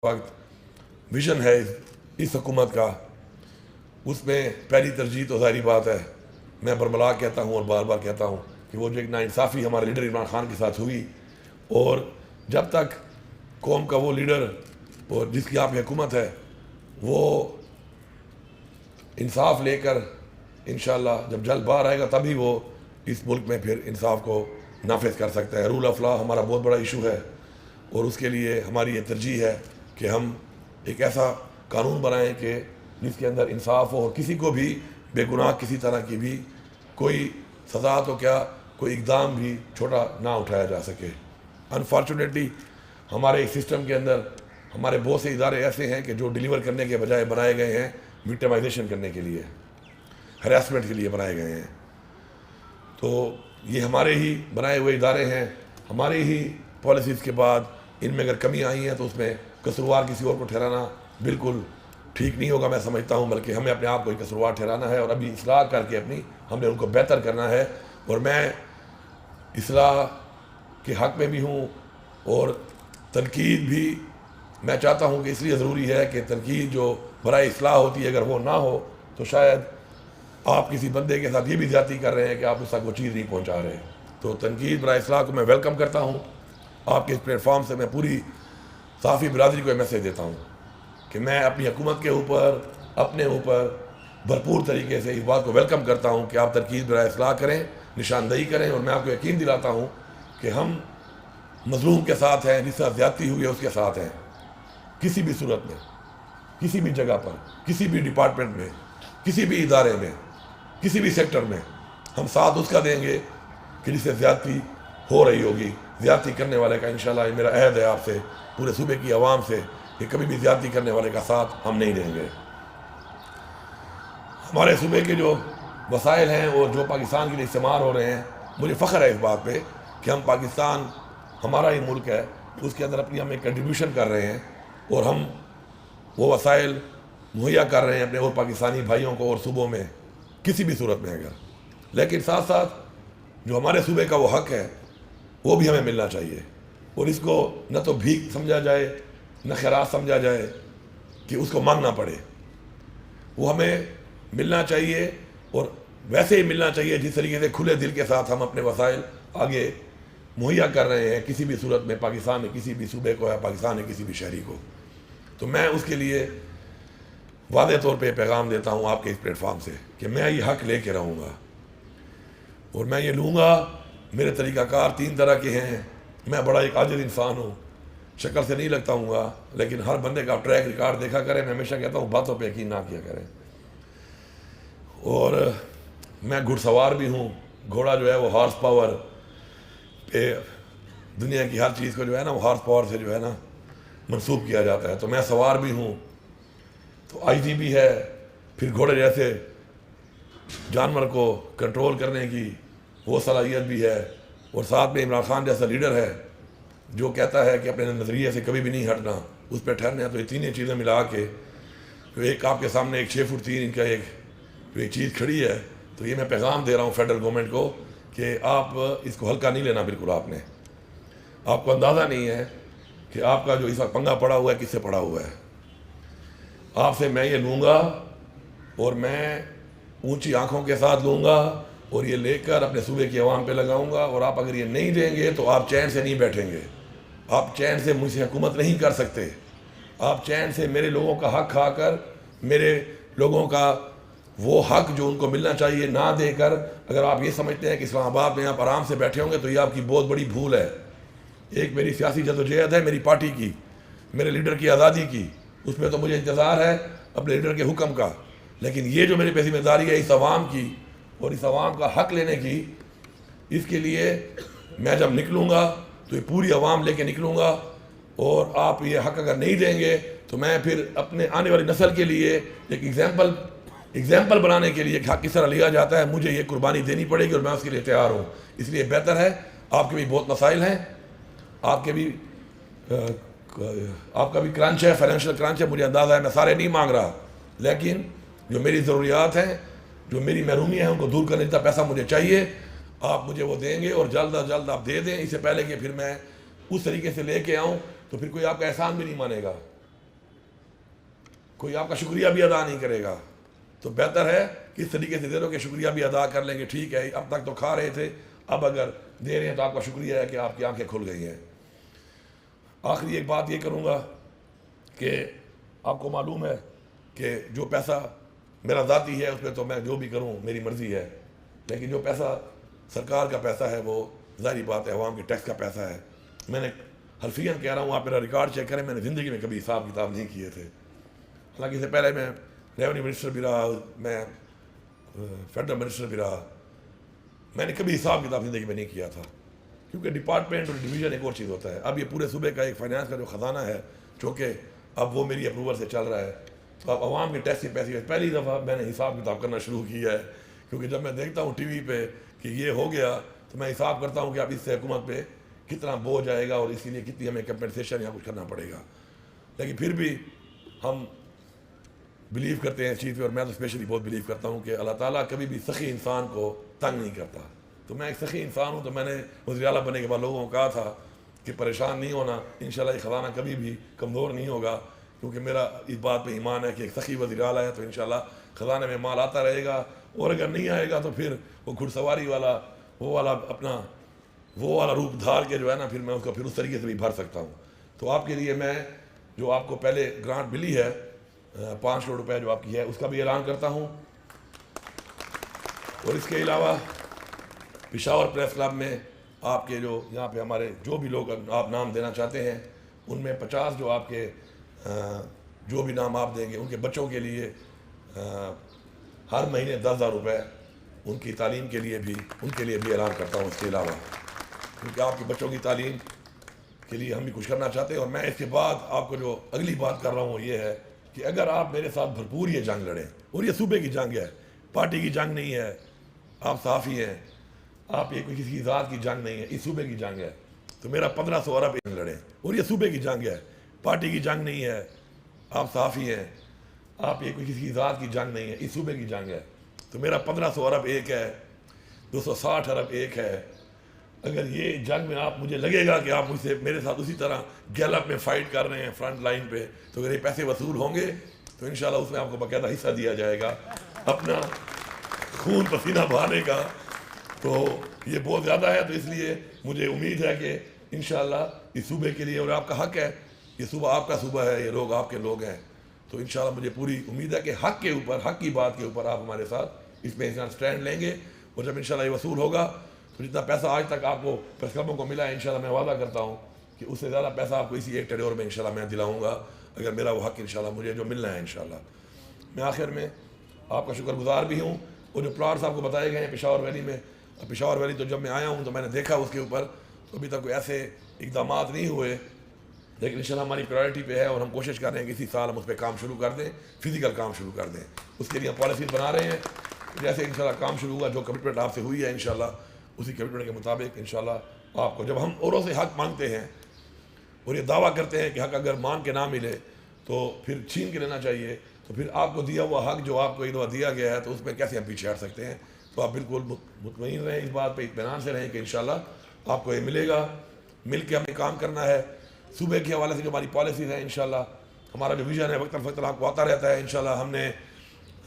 وقت ویژن ہے اس حکومت کا، اس میں پہلی ترجیح تو ظاہری بات ہے، میں برملا کہتا ہوں اور بار بار کہتا ہوں کہ وہ جو ایک ناانصافی ہمارے لیڈر عمران خان کے ساتھ ہوئی، اور جب تک قوم کا وہ لیڈر اور جس کی آپ کی حکومت ہے وہ انصاف لے کر انشاءاللہ جب جلد باہر آئے گا تبھی وہ اس ملک میں پھر انصاف کو نافذ کر سکتا ہے۔ رول آف لا ہمارا بہت بڑا ایشو ہے، اور اس کے لیے ہماری یہ ترجیح ہے کہ ہم ایک ایسا قانون بنائیں کہ جس کے اندر انصاف ہو، اور کسی کو بھی بے گناہ کسی طرح کی بھی کوئی سزا تو کیا کوئی اقدام بھی چھوٹا نہ اٹھایا جا سکے۔ انفارچونیٹلی ہمارے سسٹم کے اندر ہمارے بہت سے ادارے ایسے ہیں کہ جو ڈیلیور کرنے کے بجائے بنائے گئے ہیں وکٹمائزیشن کرنے کے لیے، ہراسمنٹ کے لیے بنائے گئے ہیں۔ تو یہ ہمارے ہی بنائے ہوئے ادارے ہیں، ہماری ہی پالیسیز کے بعد ان میں اگر کمی آئی ہیں تو اس میں قصوروار کسی اور کو ٹھہرانا بالکل ٹھیک نہیں ہوگا، میں سمجھتا ہوں، بلکہ ہمیں اپنے آپ کو ہی قصوروار ٹھہرانا ہے اور ابھی اصلاح کر کے ہم نے ان کو بہتر کرنا ہے۔ اور میں اصلاح کے حق میں بھی ہوں، اور تنقید بھی میں چاہتا ہوں کہ اس لیے ضروری ہے کہ تنقید جو برائے اصلاح ہوتی ہے اگر وہ نہ ہو تو شاید آپ کسی بندے کے ساتھ یہ بھی زیادتی کر رہے ہیں کہ آپ اس تک وہ چیز نہیں پہنچا رہے۔ تو تنقید برائے اصلاح کو میں ویلکم کرتا ہوں۔ آپ کے اس پلیٹ فارم سے میں پوری صحافی برادری کو یہ میسیج دیتا ہوں کہ میں اپنی حکومت کے اوپر اپنے اوپر بھرپور طریقے سے اس بات کو ویلکم کرتا ہوں کہ آپ تنقید برائے اصلاح کریں، نشاندہی کریں، اور میں آپ کو یقین دلاتا ہوں کہ ہم مظلوم کے ساتھ ہیں، جس طرح زیادتی ہوئی ہے اس کے ساتھ ہیں، کسی بھی صورت میں، کسی بھی جگہ پر، کسی بھی ڈپارٹمنٹ میں، کسی بھی ادارے میں، کسی بھی سیکٹر میں ہم ساتھ اس کا دیں گے کہ جس سے زیادتی ہو رہی ہوگی۔ زیادتی کرنے والے کا انشاءاللہ یہ میرا عہد ہے آپ سے، پورے صوبے کی عوام سے، کہ کبھی بھی زیادتی کرنے والے کا ساتھ ہم نہیں دیں گے۔ ہمارے صوبے کے جو وسائل ہیں اور جو پاکستان کے لیے استعمال ہو رہے ہیں، مجھے فخر ہے اس بات پہ کہ ہم پاکستان ہمارا ہی ملک ہے، اس کے اندر اپنی ہم ایک کنٹریبیوشن کر رہے ہیں، اور ہم وہ وسائل مہیا کر رہے ہیں اپنے اور پاکستانی بھائیوں کو اور صوبوں میں کسی بھی صورت میں اگر، لیکن ساتھ ساتھ جو ہمارے صوبے کا وہ حق ہے وہ بھی ہمیں ملنا چاہیے، اور اس کو نہ تو بھیک سمجھا جائے نہ خیرات سمجھا جائے کہ اس کو مانگنا پڑے، وہ ہمیں ملنا چاہیے، اور ویسے ہی ملنا چاہیے جس طریقے سے کھلے دل کے ساتھ ہم اپنے وسائل آگے مہیا کر رہے ہیں کسی بھی صورت میں، پاکستان میں کسی بھی صوبے کو یا پاکستان میں کسی بھی شہری کو۔ تو میں اس کے لیے واضح طور پہ پیغام دیتا ہوں آپ کے اس پلیٹ فارم سے کہ میں یہ حق لے کے رہوں گا، اور میں یہ لوں گا۔ میرے طریقہ کار 3 طرح کے ہیں، میں بڑا ایک عاجز انسان ہوں، شکل سے نہیں لگتا ہوں گا، لیکن ہر بندے کا ٹریک ریکارڈ دیکھا کریں، میں ہمیشہ کہتا ہوں باتوں پہ یقین نہ کیا کریں۔ اور میں گھڑ سوار بھی ہوں، گھوڑا جو ہے وہ ہارس پاور پہ، دنیا کی ہر چیز کو جو ہے نا وہ ہارس پاور سے جو ہے نا منسوب کیا جاتا ہے، تو میں سوار بھی ہوں، تو آئی جی بھی ہے، پھر گھوڑے جیسے جانور کو کنٹرول کرنے کی وہ صلاحیت بھی ہے، اور ساتھ میں عمران خان جیسا لیڈر ہے جو کہتا ہے کہ اپنے نظریے سے کبھی بھی نہیں ہٹنا، اس پہ ٹھہرنے ہیں۔ تو یہ تینوں چیزیں ملا کے جو ایک آپ کے سامنے ایک 6 فٹ 3 انچ کا ایک جو ایک چیز کھڑی ہے، تو یہ میں پیغام دے رہا ہوں فیڈرل گورنمنٹ کو کہ آپ اس کو ہلکا نہیں لینا بالکل۔ آپ کو اندازہ نہیں ہے کہ آپ کا جو اس وقت پنگا پڑا ہوا ہے کس سے پڑا ہوا ہے۔ آپ سے میں یہ لوں گا، اور میں اونچی آنکھوں کے ساتھ لوں گا، اور یہ لے کر اپنے صوبے کی عوام پہ لگاؤں گا، اور آپ اگر یہ نہیں دیں گے تو آپ چین سے نہیں بیٹھیں گے، آپ چین سے مجھ سے حکومت نہیں کر سکتے، آپ چین سے میرے لوگوں کا حق کھا کر، میرے لوگوں کا وہ حق جو ان کو ملنا چاہیے نہ دے کر اگر آپ یہ سمجھتے ہیں کہ اسلام آباد میں آپ آرام سے بیٹھے ہوں گے تو یہ آپ کی بہت بڑی بھول ہے۔ ایک میری سیاسی جدوجہد ہے میری پارٹی کی، میرے لیڈر کی آزادی کی، اس میں تو مجھے انتظار ہے اپنے لیڈر کے حکم کا، لیکن یہ جو میری پہ ذمہ داری ہے اس عوام کی اور اس عوام کا حق لینے کی، اس کے لیے میں جب نکلوں گا تو یہ پوری عوام لے کے نکلوں گا، اور آپ یہ حق اگر نہیں دیں گے تو میں پھر اپنے آنے والی نسل کے لیے ایک ایگزامپل بنانے کے لیے حق کس طرح لیا جاتا ہے، مجھے یہ قربانی دینی پڑے گی، اور میں اس کے لیے تیار ہوں۔ اس لیے بہتر ہے، آپ کے بھی بہت مسائل ہیں، آپ کا بھی کرنچ ہے، فائنینشیل کرنچ ہے، مجھے اندازہ ہے، میں سارے نہیں مانگ رہا، لیکن جو میری ضروریات ہیں، جو میری محرومیاں ہیں، ان کو دور کرنے کا پیسہ مجھے چاہیے، آپ مجھے وہ دیں گے، اور جلد از جلد آپ دے دیں، اس سے پہلے کہ پھر میں اس طریقے سے لے کے آؤں تو پھر کوئی آپ کا احسان بھی نہیں مانے گا۔ کوئی آپ کا شکریہ بھی ادا نہیں کرے گا، تو بہتر ہے کہ اس طریقے سے دے دو کہ شکریہ بھی ادا کر لیں کہ ٹھیک ہے اب تک تو کھا رہے تھے، اب اگر دے رہے ہیں تو آپ کا شکریہ ہے کہ آپ کی آنکھیں کھل گئی ہیں۔ آخری ایک بات یہ کروں گا کہ آپ کو معلوم ہے کہ جو پیسہ میرا ذاتی ہے اس پہ تو میں جو بھی کروں میری مرضی ہے، لیکن جو پیسہ سرکار کا پیسہ ہے وہ ظاہری بات ہے عوام کے ٹیکس کا پیسہ ہے۔ میں نے حلفیاً کہہ رہا ہوں، آپ میرا ریکارڈ چیک کریں، میں نے زندگی میں کبھی حساب کتاب نہیں کیے تھے، حالانکہ اس سے پہلے میں ریونیو منسٹر بھی رہا، میں فیڈرل منسٹر بھی رہا، میں نے کبھی حساب کتاب زندگی میں نہیں کیا تھا، کیونکہ ڈپارٹمنٹ اور ڈویژن ایک اور چیز ہوتا ہے۔ اب یہ پورے صوبے کا ایک فائنانس کا جو خزانہ ہے، چونکہ اب وہ میری اپروول سے چل رہا ہے، تو اب عوام کے ٹیکس کے پیسے پہلی دفعہ میں نے حساب کتاب کرنا شروع کیا ہے، کیونکہ جب میں دیکھتا ہوں ٹی وی پہ کہ یہ ہو گیا تو میں حساب کرتا ہوں کہ اب اس سے حکومت پہ کتنا بوجھ آئے گا اور اس کے لیے کتنی ہمیں کمپنسیشن یا کچھ کرنا پڑے گا۔ لیکن پھر بھی ہم بلیو کرتے ہیں اس چیز پہ، اور میں تو اسپیشلی بہت بلیو کرتا ہوں کہ اللہ تعالیٰ کبھی بھی سخی انسان کو تنگ نہیں کرتا۔ تو میں ایک سخی انسان ہوں، تو میں نے وزیر اعلیٰ بننے کے بعد لوگوں کو کہا تھا کہ پریشان نہیں ہونا، انشاءاللہ یہ خزانہ کبھی بھی کمزور نہیں ہوگا، کیونکہ میرا اس بات پہ ایمان ہے کہ ایک سخی وزیر اعلیٰ ہے تو انشاءاللہ خزانے میں مال آتا رہے گا، اور اگر نہیں آئے گا تو پھر وہ گھڑ سواری والا وہ والا روپ دھار کے جو ہے نا، پھر میں اس کو پھر اس طریقے سے بھی بھر سکتا ہوں۔ تو آپ کے لیے میں جو آپ کو پہلے گرانٹ ملی ہے 5 کروڑ روپے جو آپ کی ہے، اس کا بھی اعلان کرتا ہوں، اور اس کے علاوہ پشاور پریس کلب میں آپ کے جو یہاں پہ ہمارے جو بھی لوگ آپ نام دینا چاہتے ہیں، ان میں 50 جو آپ کے جو بھی نام آپ دیں گے ان کے بچوں کے لیے ہر مہینے 10,000 روپے ان کی تعلیم کے لیے بھی اعلان کرتا ہوں۔ اس کے علاوہ کیونکہ آپ کے بچوں کی تعلیم کے لیے ہم بھی کچھ کرنا چاہتے ہیں، اور میں اس کے بعد آپ کو جو اگلی بات کر رہا ہوں وہ یہ ہے کہ اگر آپ میرے ساتھ بھرپور یہ جنگ لڑیں، اور یہ صوبے کی جنگ ہے، پارٹی کی جنگ نہیں ہے، آپ صحافی ہیں، آپ یہ کوئی کسی ذات کی جنگ نہیں ہے، اس صوبے کی جنگ ہے، تو میرا 1500 ارب ایک لڑیں، اور یہ صوبے کی جنگ ہے، پارٹی کی جنگ نہیں ہے، آپ صحافی ہیں، آپ یہ کوئی کسی ذات کی جنگ نہیں ہے، اس صوبے کی جنگ ہے، تو میرا 1500 ارب ایک ہے، 260 ارب ایک ہے۔ اگر یہ جنگ میں آپ مجھے لگے گا کہ آپ مجھ سے میرے ساتھ اسی طرح گیلپ میں فائٹ کر رہے ہیں فرنٹ لائن پہ، تو اگر یہ پیسے وصول ہوں گے تو انشاءاللہ اس میں آپ کو باقاعدہ حصہ دیا جائے گا اپنا خون پسینہ بہانے کا، تو یہ بہت زیادہ ہے، تو اس لیے مجھے امید ہے کہ انشاءاللہ اس صوبے کے لیے، اور آپ کا حق ہے، یہ صوبہ آپ کا صوبہ ہے، یہ لوگ آپ کے لوگ ہیں، تو انشاءاللہ مجھے پوری امید ہے کہ حق کے اوپر، حق کی بات کے اوپر آپ ہمارے ساتھ اس میں اسٹینڈ لیں گے، اور جب انشاءاللہ یہ وصول ہوگا تو جتنا پیسہ آج تک آپ کو پریس کلبوں کو ملا ہے، انشاءاللہ میں وعدہ کرتا ہوں کہ اس سے زیادہ پیسہ آپ کو اسی ایک ٹریور میں انشاءاللہ میں دلاؤں گا، اگر میرا وہ حق انشاءاللہ مجھے جو ملنا ہے انشاءاللہ۔ میں آخر میں آپ کا شکر گزار بھی ہوں، اور جو پلاٹس آپ کو بتائے گئے ہیں پشاور ویلی میں، پشاور ویلی تو جب میں آیا ہوں تو میں نے دیکھا اس کے اوپر، تو ابھی تک کوئی ایسے اقدامات نہیں ہوئے، لیکن انشاءاللہ ہماری پرائرٹی پہ ہے، اور ہم کوشش کر رہے ہیں کہ اسی سال ہم اس پہ کام شروع کر دیں، فزیکل کام شروع کر دیں، اس کے لیے ہم پالیسیز بنا رہے ہیں، جیسے انشاءاللہ کام شروع ہوا، جو کمٹمنٹ آپ سے ہوئی ہے انشاءاللہ اسی کمٹمنٹ کے مطابق انشاءاللہ آپ کو، جب ہم اوروں سے حق مانگتے ہیں اور یہ دعویٰ کرتے ہیں کہ حق اگر مان کے نہ ملے تو پھر چھین کے لینا چاہیے، تو پھر آپ کو دیا ہوا حق جو آپ کو ایک دفعہ دیا گیا ہے تو اس میں کیسے ہم پیچھے ہٹ سکتے ہیں؟ تو آپ بالکل مطمئن رہیں اس بات پہ، اطمینان سے رہیں کہ انشاءاللہ آپ کو یہ ملے گا، مل کے ہمیں کام کرنا ہے۔ صوبے کے حوالے سے جو ہماری پالیسیز ہیں انشاءاللہ، ہمارا جو ویژن ہے وقتاً فوقتاً آپ کو آتا رہتا ہے، انشاءاللہ ہم نے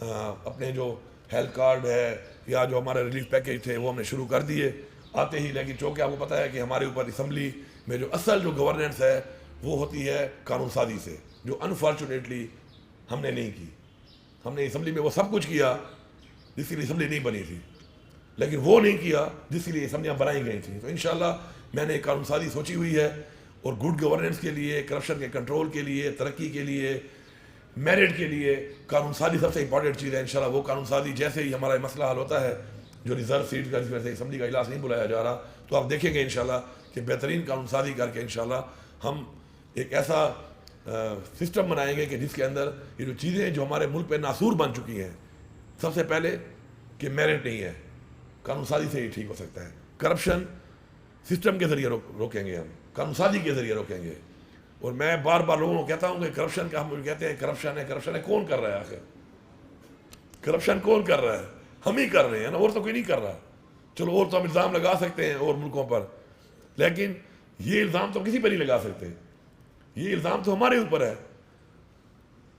اپنے جو ہیلتھ کارڈ ہے یا جو ہمارے ریلیف پیکیج تھے وہ ہم نے شروع کر دیے آتے ہی، لیکن چونکہ آپ کو پتہ ہے کہ ہمارے اوپر اسمبلی میں جو اصل جو گورننس ہے وہ ہوتی ہے قانون سازی سے، جو انفارچونیٹلی ہم نے نہیں کی۔ ہم نے اسمبلی میں وہ سب کچھ کیا جس کے لیے اسمبلی نہیں بنی تھی، لیکن وہ نہیں کیا جس کے لیے اسمبلیاں بنائی گئی تھیں۔ تو انشاءاللہ میں نے ایک قانون سازی سوچی ہوئی ہے، اور گڈ گورننس کے لیے، کرپشن کے کنٹرول کے لیے، ترقی کے لیے، میرٹ کے لیے قانون سازی سب سے امپورٹنٹ چیز ہے۔ انشاءاللہ وہ قانون سازی جیسے ہی ہمارا مسئلہ حل ہوتا ہے، جو ریزرو سیٹ کا جس وجہ سے اسمبلی کا اجلاس نہیں بلایا جا رہا، تو آپ دیکھیں گے انشاءاللہ کہ بہترین قانون سازی کر کے انشاءاللہ ہم ایک ایسا سسٹم بنائیں گے کہ جس کے اندر یہ جو چیزیں جو ہمارے ملک پہ ناسور بن چکی ہیں، سب سے پہلے کہ میرٹ نہیں ہے، قانون سازی سے ہی ٹھیک ہو سکتا ہے۔ کرپشن سسٹم کے ذریعے روکیں گے، ہم قانون سازی کے ذریعے روکیں گے۔ اور میں بار بار لوگوں کو کہتا ہوں کہ کرپشن کا، ہم کہتے ہیں کرپشن ہے، کون کر رہا ہے آخر؟ کرپشن کون کر رہا ہے؟ ہم ہی کر رہے ہیں نا، اور تو کوئی نہیں کر رہا۔ چلو اور تو ہم الزام لگا سکتے ہیں اور ملکوں پر، لیکن یہ الزام تو کسی پر نہیں لگا سکتے، یہ الزام تو ہمارے اوپر ہے۔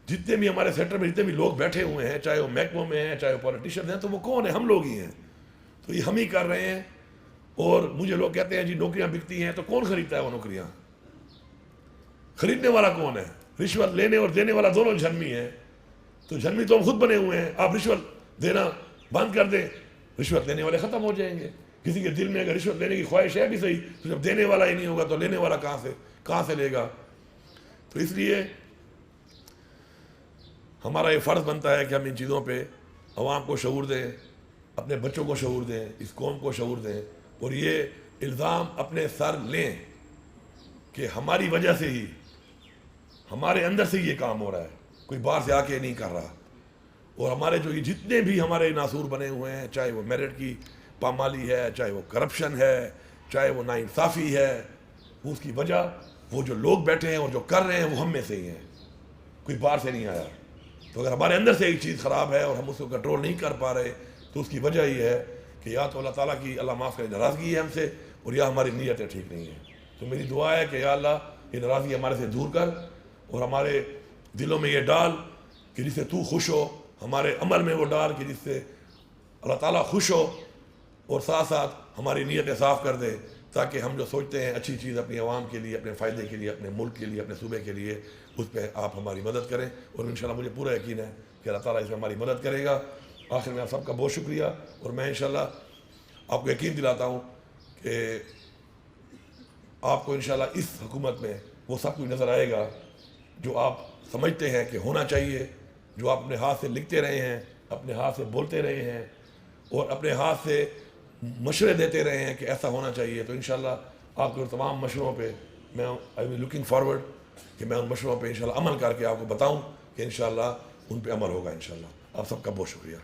جتنے بھی ہمارے سیکٹر میں جتنے بھی لوگ بیٹھے ہوئے ہیں، چاہے وہ محکموں میں ہیں، چاہے وہ پولیٹیشین ہیں، تو وہ کون ہیں؟ ہم لوگ ہی ہیں. تو یہ ہم ہی کر رہے ہیں. اور مجھے لوگ کہتے ہیں جی نوکریاں بکتی ہیں، تو کون خریدتا ہے وہ نوکریاں؟ خریدنے والا کون ہے؟ رشوت لینے اور دینے والا دونوں جھرمی ہیں. تو جھرمی تو ہم خود بنے ہوئے ہیں. آپ رشوت دینا بند کر دیں، رشوت لینے والے ختم ہو جائیں گے. کسی کے دل میں اگر رشوت لینے کی خواہش ہے بھی صحیح، تو جب دینے والا ہی نہیں ہوگا تو لینے والا کہاں سے لے گا؟ تو اس لیے ہمارا یہ فرض بنتا ہے کہ ہم ان چیزوں پہ عوام کو شعور دیں، اپنے بچوں کو شعور دیں، اس قوم کو شعور دیں، اور یہ الزام اپنے سر لیں کہ ہماری وجہ سے ہی، ہمارے اندر سے یہ کام ہو رہا ہے، کوئی باہر سے آ کے نہیں کر رہا. اور ہمارے جو یہ جتنے بھی ہمارے ناصور بنے ہوئے ہیں، چاہے وہ میرٹ کی پامالی ہے، چاہے وہ کرپشن ہے، چاہے وہ ناانصافی ہے، اس کی وجہ وہ جو لوگ بیٹھے ہیں اور جو کر رہے ہیں وہ ہم میں سے ہی ہیں، کوئی باہر سے نہیں آیا. تو اگر ہمارے اندر سے ایک چیز خراب ہے اور ہم اس کو کنٹرول نہیں کر پا رہے، تو اس کی وجہ یہ ہے کہ یا تو اللہ تعالیٰ کی، اللہ معاف کرے، ناراضگی ہے ہم سے، اور یا ہماری نیتیں ٹھیک نہیں ہیں. تو میری دعا ہے کہ یا اللہ یہ ناراضگی ہمارے سے دور کر، اور ہمارے دلوں میں یہ ڈال کہ جس سے تو خوش ہو، ہمارے عمل میں وہ ڈال کہ جس سے اللہ تعالیٰ خوش ہو، اور ساتھ ساتھ ہماری نیتیں صاف کر دے، تاکہ ہم جو سوچتے ہیں اچھی چیز اپنی عوام کے لیے، اپنے فائدے کے لیے، اپنے ملک کے لیے، اپنے صوبے کے لیے، اس پہ آپ ہماری مدد کریں. اور انشاءاللہ مجھے پورا یقین ہے کہ اللہ تعالیٰ اس میں ہماری مدد کرے گا. آخر میں آپ سب کا بہت شکریہ. اور میں انشاءاللہ آپ کو یقین دلاتا ہوں کہ آپ کو انشاءاللہ اس حکومت میں وہ سب کچھ نظر آئے گا جو آپ سمجھتے ہیں کہ ہونا چاہیے، جو آپ اپنے ہاتھ سے لکھتے رہے ہیں، اپنے ہاتھ سے بولتے رہے ہیں، اور اپنے ہاتھ سے مشورے دیتے رہے ہیں کہ ایسا ہونا چاہیے. تو انشاءاللہ آپ کے ان تمام مشوروں پہ میں آئی وی لوکنگ فارورڈ کہ میں ان مشوروں پہ انشاءاللہ عمل کر کے آپ کو بتاؤں کہ انشاءاللہ ان پہ عمل ہوگا انشاءاللہ. آپ سب کا بہت شکریہ.